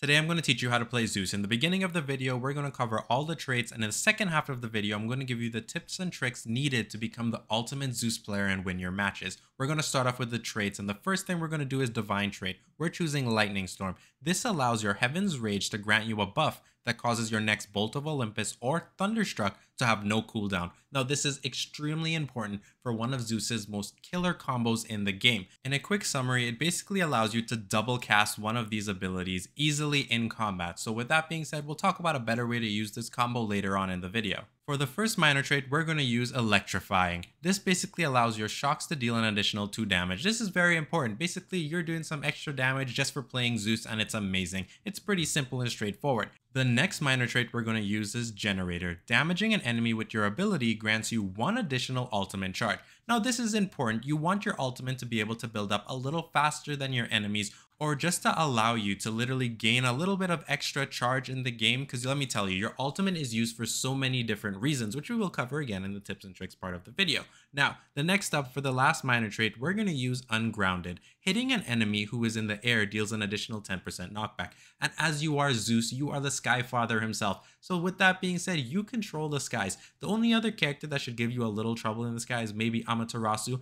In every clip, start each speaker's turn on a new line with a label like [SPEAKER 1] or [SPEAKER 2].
[SPEAKER 1] Today I'm going to teach you how to play Zeus. In the beginning of the video, we're going to cover all the traits, and in the second half of the video, I'm going to give you the tips and tricks needed to become the ultimate Zeus player and win your matches. We're going to start off with the traits, and the first thing we're going to do is Divine Trait. We're choosing Lightning Storm. This allows your Heaven's Rage to grant you a buff that causes your next Bolt of Olympus or Thunderstruck to have no cooldown. Now, this is extremely important for one of Zeus's most killer combos in the game. In a quick summary, it basically allows you to double cast one of these abilities easily in combat. So with that being said, we'll talk about a better way to use this combo later on in the video. For the first minor trait, we're going to use Electrifying. This basically allows your shocks to deal an additional 2 damage. This is very important. Basically, you're doing some extra damage just for playing Zeus, and it's amazing. It's pretty simple and straightforward. The next minor trait we're going to use is Generator. Damaging an enemy with your ability grants you 1 additional ultimate charge. Now, this is important. You want your ultimate to be able to build up a little faster than your enemies, or just to allow you to literally gain a little bit of extra charge in the game, because let me tell you, your ultimate is used for so many different reasons, which we will cover again in the tips and tricks part of the video. Now, the next up for the last minor trait, we're going to use Ungrounded. Hitting an enemy who is in the air deals an additional 10% knockback. And as you are Zeus, you are the Sky Father himself. So with that being said, you control the skies. The only other character that should give you a little trouble in the sky is maybe Amaterasu.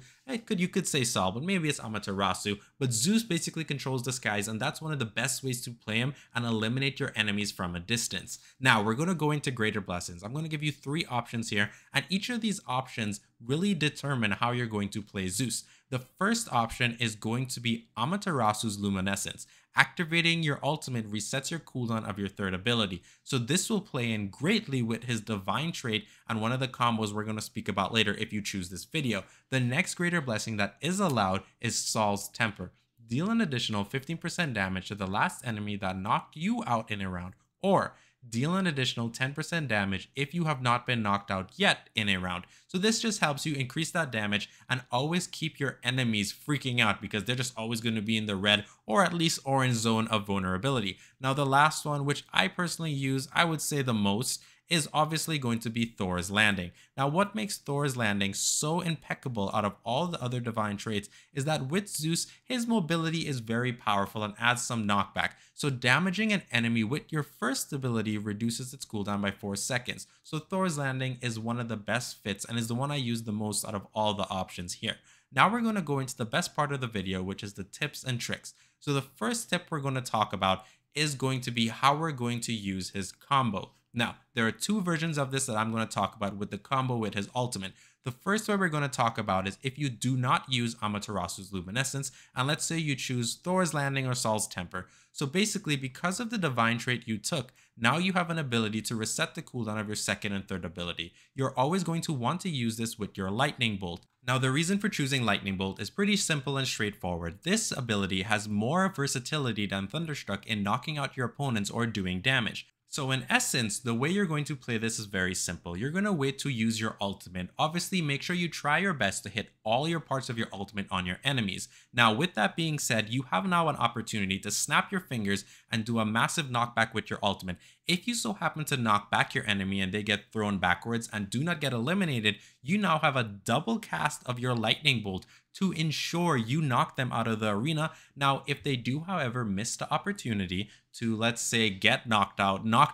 [SPEAKER 1] You could say Saul, but maybe it's Amaterasu. But Zeus basically controls the skies, and that's one of the best ways to play him and eliminate your enemies from a distance. Now, we're going to go into Greater Blessings. I'm going to give you 3 options here, and each of these options really determine how you're going to play Zeus. The first option is going to be Amaterasu's Luminescence. Activating your ultimate resets your cooldown of your third ability. So this will play in greatly with his Divine Trait and one of the combos we're going to speak about later if you choose this video. The next Greater Blessing that is allowed is Saul's Temper. Deal an additional 15% damage to the last enemy that knocked you out in a round, or deal an additional 10% damage if you have not been knocked out yet in a round. So this just helps you increase that damage and always keep your enemies freaking out, because they're just always going to be in the red or at least orange zone of vulnerability. Now, the last one, which I personally use, I would say the most, is obviously going to be Thor's Landing. Now, what makes Thor's Landing so impeccable out of all the other divine traits is that with Zeus, his mobility is very powerful and adds some knockback. So damaging an enemy with your first ability reduces its cooldown by 4 seconds. So Thor's Landing is one of the best fits and is the one I use the most out of all the options here. Now we're going to go into the best part of the video, which is the tips and tricks. So the first tip we're going to talk about is going to be how we're going to use his combo. Now, there are 2 versions of this that I'm going to talk about with the combo with his ultimate. The first one we're going to talk about is if you do not use Amaterasu's Luminescence, and let's say you choose Thor's Landing or Saul's Temper. So basically, because of the Divine Trait you took, now you have an ability to reset the cooldown of your second and third ability. You're always going to want to use this with your Lightning Bolt. Now, the reason for choosing Lightning Bolt is pretty simple and straightforward. This ability has more versatility than Thunderstruck in knocking out your opponents or doing damage. So in essence, the way you're going to play this is very simple. You're going to wait to use your ultimate. Obviously, make sure you try your best to hit all your parts of your ultimate on your enemies. Now, with that being said, you have now an opportunity to snap your fingers and do a massive knockback with your ultimate. If you so happen to knock back your enemy and they get thrown backwards and do not get eliminated, you now have a double cast of your Lightning Bolt to ensure you knock them out of the arena. Now, if they do, however, miss the opportunity to, let's say, get knocked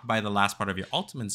[SPEAKER 1] by the last part of your ultimate,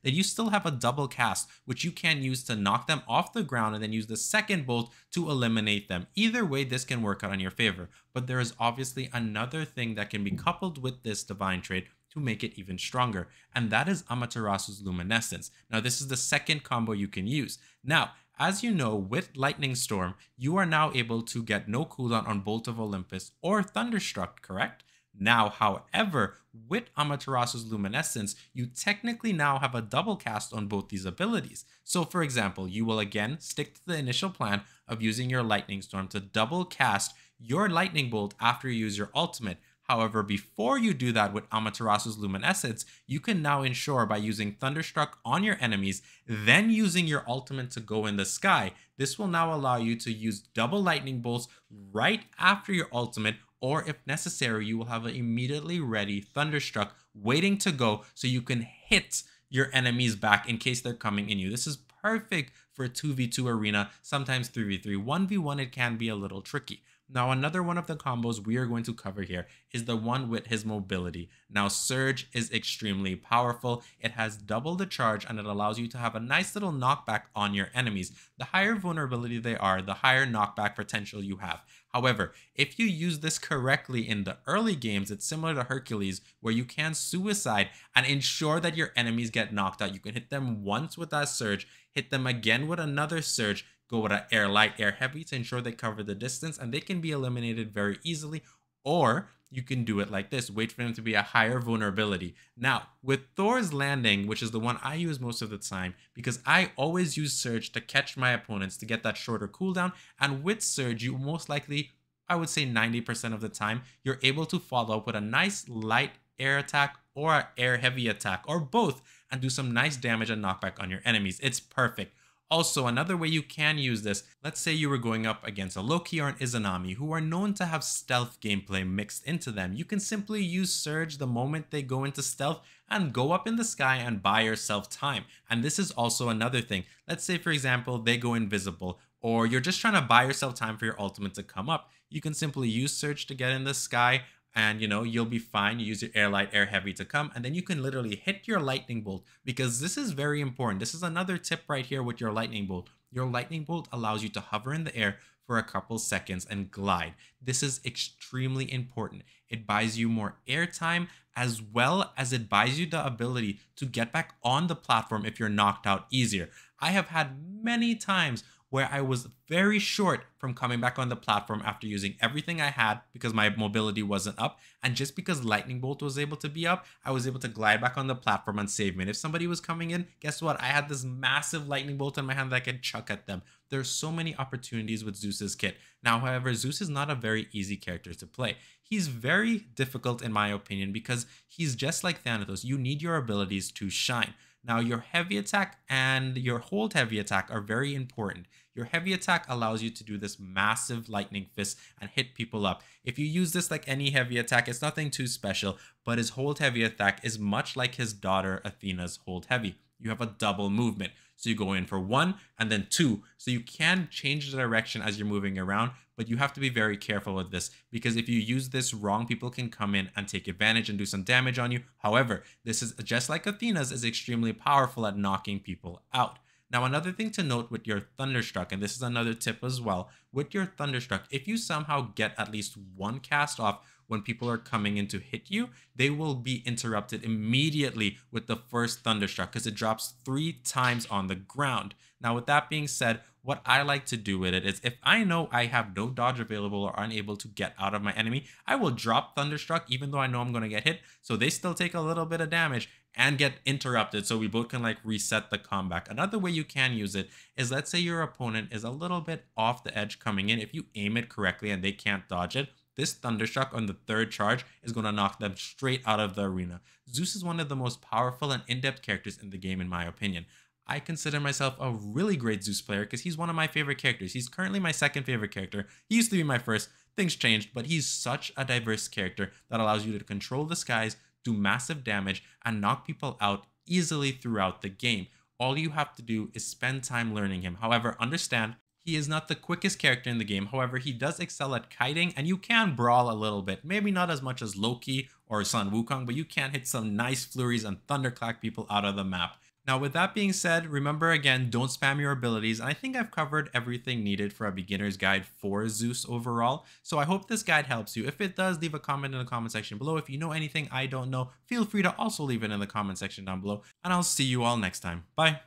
[SPEAKER 1] then you still have a double cast, which you can use to knock them off the ground and then use the second bolt to eliminate them. Either way, this can work out in your favor. But there is obviously another thing that can be coupled with this Divine Trait to make it even stronger, and that is Amaterasu's Luminescence. Now, this is the second combo you can use. Now, as you know, with Lightning Storm, you are now able to get no cooldown on Bolt of Olympus or Thunderstruck, correct? Now, however, with Amaterasu's Luminescence, you technically now have a double cast on both these abilities. So for example, you will again stick to the initial plan of using your Lightning Storm to double cast your Lightning Bolt after you use your ultimate. However, before you do that with Amaterasu's Luminescence, you can now ensure by using Thunderstruck on your enemies, then using your ultimate to go in the sky. This will now allow you to use double Lightning Bolts right after your ultimate, or if necessary, you will have an immediately ready Thunderstruck waiting to go so you can hit your enemies back in case they're coming in you. This is perfect for a 2v2 arena, sometimes 3v3. 1v1 it can be a little tricky. Now, another one of the combos we are going to cover here is the one with his mobility. Now, Surge is extremely powerful. It has double the charge and it allows you to have a nice little knockback on your enemies. The higher vulnerability they are, the higher knockback potential you have. However, if you use this correctly in the early games, it's similar to Hercules, where you can suicide and ensure that your enemies get knocked out. You can hit them once with that Surge, hit them again with another Surge, go with an air light, air heavy to ensure they cover the distance and they can be eliminated very easily. Or you can do it like this, wait for them to be a higher vulnerability. Now, with Thor's landing, which is the one I use most of the time, because I always use Surge to catch my opponents to get that shorter cooldown, and with Surge, you most likely, I would say 90% of the time, you're able to follow up with a nice light air attack or an air heavy attack, or both, and do some nice damage and knockback on your enemies. It's perfect. Also, another way you can use this, let's say you were going up against a Loki or an Izanami who are known to have stealth gameplay mixed into them. You can simply use Surge the moment they go into stealth and go up in the sky and buy yourself time. And this is also another thing. Let's say, for example, they go invisible or you're just trying to buy yourself time for your ultimate to come up. You can simply use Surge to get in the sky and you'll be fine. You use your air light, air heavy to come, and then you can literally hit your lightning bolt, because this is very important. This is another tip right here with your lightning bolt. Your lightning bolt allows you to hover in the air for a couple seconds and glide. This is extremely important. It buys you more airtime, as well as it buys you the ability to get back on the platform if you're knocked out easier. I have had many times where I was very short from coming back on the platform after using everything I had because my mobility wasn't up. And just because Lightning Bolt was able to be up, I was able to glide back on the platform and save me. And if somebody was coming in, guess what? I had this massive Lightning Bolt in my hand that I could chuck at them. There's so many opportunities with Zeus's kit. Now, however, Zeus is not a very easy character to play. He's very difficult in my opinion because he's just like Thanatos. You need your abilities to shine. Now, your heavy attack and your hold heavy attack are very important. Your heavy attack allows you to do this massive lightning fist and hit people up. If you use this like any heavy attack, it's nothing too special, but his hold heavy attack is much like his daughter Athena's hold heavy. You have a double movement. So you go in for 1 and then 2. So you can change the direction as you're moving around, but you have to be very careful with this because if you use this wrong, people can come in and take advantage and do some damage on you. However, this is just like Athena's, is extremely powerful at knocking people out. Now, another thing to note with your Thunderstruck, and this is another tip as well, with your Thunderstruck, if you somehow get at least one cast off when people are coming in to hit you, they will be interrupted immediately with the first Thunderstruck because it drops 3 times on the ground. Now, with that being said, what I like to do with it is if I know I have no dodge available or unable to get out of my enemy, I will drop Thunderstruck even though I know I'm going to get hit. So they still take a little bit of damage and get interrupted so we both can like reset the comeback. Another way you can use it is, let's say your opponent is a little bit off the edge coming in. If you aim it correctly and they can't dodge it, this Thunderstruck on the 3rd charge is going to knock them straight out of the arena. Zeus is one of the most powerful and in-depth characters in the game in my opinion. I consider myself a really great Zeus player because he's one of my favorite characters. He's currently my 2nd favorite character. He used to be my 1st. Things changed, but he's such a diverse character that allows you to control the skies, do massive damage, and knock people out easily throughout the game. All you have to do is spend time learning him. However, understand, he is not the quickest character in the game. However, he does excel at kiting, and you can brawl a little bit. Maybe not as much as Loki or Sun Wukong, but you can hit some nice flurries and thunderclack people out of the map. Now, with that being said, remember again, don't spam your abilities. And I think I've covered everything needed for a beginner's guide for Zeus overall. So I hope this guide helps you. If it does, leave a comment in the comment section below. If you know anything I don't know, feel free to also leave it in the comment section down below. And I'll see you all next time. Bye.